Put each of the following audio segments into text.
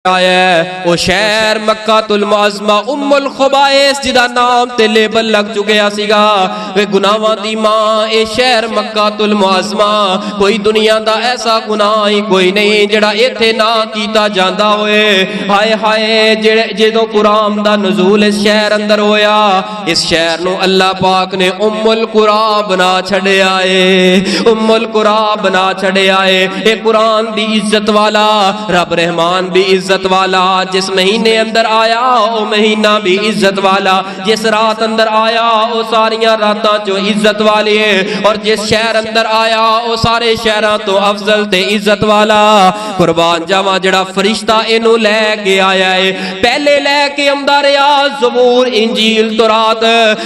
آیا وہ شہر مکہ المعظمہ ام الخبائث جدا نام تے لیبل لگ چکیا سیگا وے گناہاں دی ماں اے شہر مکہ المعظمہ کوئی دنیا دا ایسا گناہ ہی کوئی نہیں جڑا ایتھے نہ کیتا جاندا ہوئے ہائے ہائے جدوں قرآن دا نزول اس شہر اندر ہویا اس شہر نو اللہ پاک نے ام القرآ بنا چھڑے آئے ام القرآ بنا چھڑے آئے اے قرآن دی عزت والا رب رحمان بھی عزت والا جس مہینے اندر آیا او مہینہ بھی عزت والا جس رات اندر آیا او ساریاں راتاں جو عزت والی ہے اور جس شہر اندر آیا او سارے شہراں تو افضل تے عزت والا قربان جاواں جڑا فرشتہ اینو لے کے آیا ہے پہلے لے کے آندا رہیا زبور انجیل تورات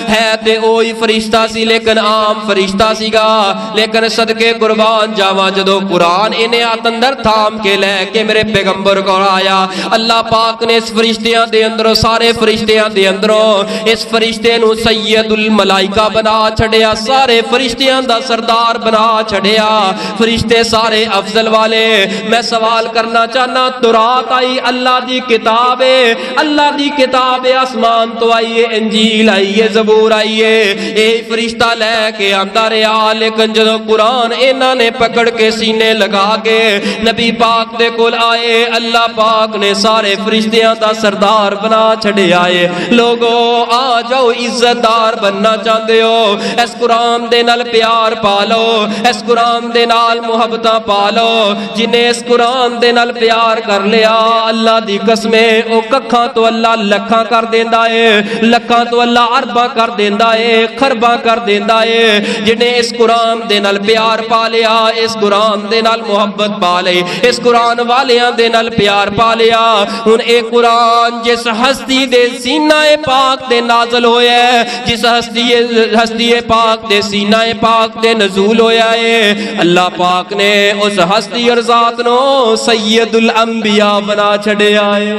ہے تے اوہی فرشتہ سی لیکن عام فرشتہ سیگا لیکن صدقے قربان جاواں جدوں قرآن انہیں ہاتھ اندر تھام کے لے کے میرے پیغمبر کو آیا اللہ پاک نے اس فرشتیاں دے اندروں سارے فرشتیاں دے اندروں اس فرشتے نو سید الملائکہ بنا چھڑیا سارے فرشتیاں دا سردار بنا چھڑیا فرشتے سارے افضل والے میں سوال کرنا چاہنا تورات آئی اللہ دی کتاب ہے اللہ دی کتاب ہے آسمان تو آئیے انجیل آئیے زبور آئیے اے فرشتہ لے کے آندہ رہا لیکن جدو قرآن انہاں نے پکڑ کے سینے لگا کے نبی پاک دے کول آئے اللہ پاک نے سارے فرشتیاں دا سردار بنا چھڑے آئے لوگو آ جاؤ عزت دار بننا چاہتے ہو اس قرآن دے نال پیار پالو اس قرآن دے نال محبتہ پالو جنہیں اس قرآن دے نال پیار کر لیا اللہ دی قسمیں او ککھاں تو اللہ لکھاں کر دیندہ ہے لکھاں تو اللہ عرباں کر دیندہ ہے خرباں کر دیندہ ہے جنہیں اس قرآن دے نال پیار پالیا اس قرآن دے نال محبت پالے اس قرآن والیاں دے نال پیار پالیا ان اے قرآن جس ہستی دے سینہ پاک دے نازل ہویا ہے جس ہستی پاک دے سینہ پاک دے نزول ہویا ہے اللہ پاک نے اس ہستی اور ذات نو سید الانبیاء بنا چھڑے آئے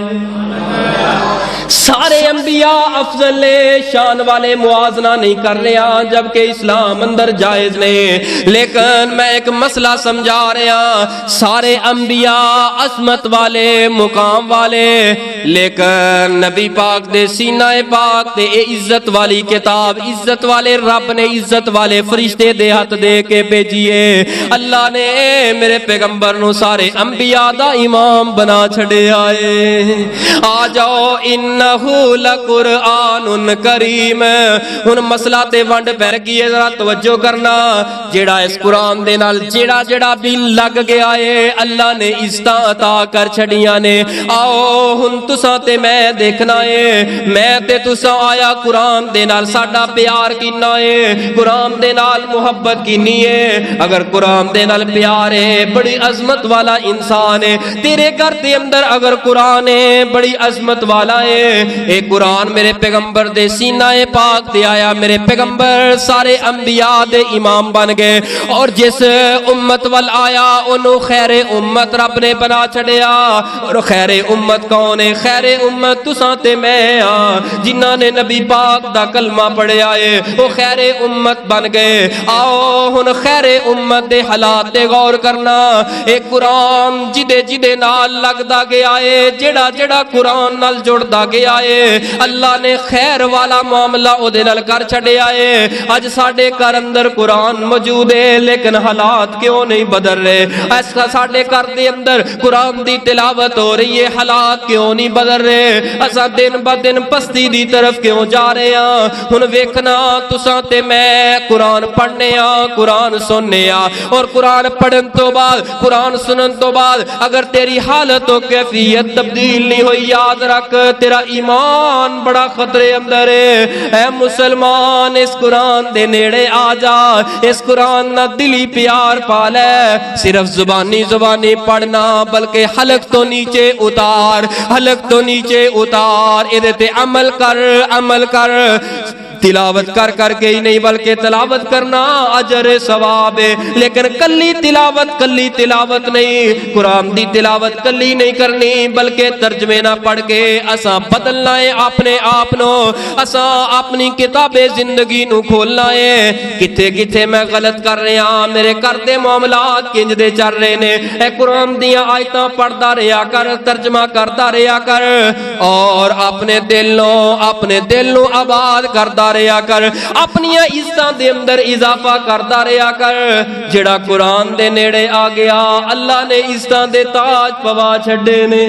سارے انبیاء افضل شان والے موازنہ نہیں کر رہا جبکہ اسلام اندر جائز نہیں لیکن میں ایک مسئلہ سمجھا رہا سارے انبیاء عظمت والے مقام والے لیکن نبی پاک دے سینہ پاک دے عزت والی کتاب عزت والے رب نے عزت والے فرشتے دے ہاتھ دے کے بھیجیے اللہ نے میرے پیغمبر نو سارے انبیاء دا امام بنا چھڑے آئے آ جاؤ انہو لقرآن کریم ہن مسئلہ تے ونڈ پیر کیے ذرا توجہ کرنا جیڑا اس قرآن دے نال جیڑا بھی لگ گیا ہے اللہ نے عزتاں عطا کر چھڑیاں نے آؤ ہن تساں تے میں دیکھنا ہے میں تے تساں آیا قرآن دے نال ساڈا پیار کینا ہے قرآن دے نال محبت کینی ہے اگر قرآن دے نال پیار ہے بڑی عظمت والا انسان ہے تیرے گھر دے اندر اگر قرآن ہے بڑی عظمت والا ہے اے قرآن میرے پیغمبر دے سینہ پاک دے آیا میرے پیغمبر سارے انبیاء دے امام بن گئے اور جس امت وال آیا انہوں خیر امت رب نے بنا چھڑیا اور خیر امت کون ہے خیر امت تساں تے میں جنہاں نے نبی پاک دا کلمہ پڑھے آئے وہ خیر امت بن گئے آؤ ہن خیر امت دے حالات دے غور کرنا اے قرآن جدے نال لگدا گیا ہے جڑا قرآن نال جڑدا گیا ہے اللہ نے خیر والا معاملہ او دے نال کر چھڑیا ہے اج ساڈے گھر اندر قرآن موجود ہے لیکن حالات کیوں نہیں بدل رہے ایسا ساڈے گھر دے اندر قرآن دی تلاوت ہو رہی ہے حالات کیوں نہیں بدل رہے اسا دن با دن پستی دی طرف کیوں جا رہے ہیں ہن ویکھنا تساں تے میں قرآن پڑھنے قرآن سننے اور قرآن پڑھن تو بعد قرآن سنن تو بعد اگر تیری حالت و کیفیت تبدیل نہیں ہوئی یاد رکھ تیرا ایمان بڑا خطرے اندر ہے اے مسلمان اس قرآن دے نیڑے آ جا اس قرآن نہ دلی پیار پالے صرف زبانی پڑھنا بلکہ حلق تو نیچے اتار حلق تو نیچے اتار ادھے تے عمل کر تلاوت کر کر کے ہی نہیں بلکہ تلاوت کرنا اجر ثواب ہے، لیکن کلی تلاوت نہیں، قرآن دی تلاوت کلی نہیں کرنی بلکہ ترجمے نہ پڑھ کے اساں بدلنا ہے اپنے آپ نو، اساں اپنی کتاب زندگی نو کھولنا ہے، کتے کتے میں غلط کر رہے ہاں، میرے کردے معاملات کنج دے چل رہے نے، اے قرآن دیا آیتاں پڑھدا رہیا کر، ترجمہ کردا رہیا کر، اور اپنے دل نو آباد کردا رہیا کر، اپنی عزتاں دے اندر اضافہ کردا رہیا کر۔ جڑا قرآن دے نیڑے آ گیا اللہ نے عزتاں دے تاج پوا چھڈے نے۔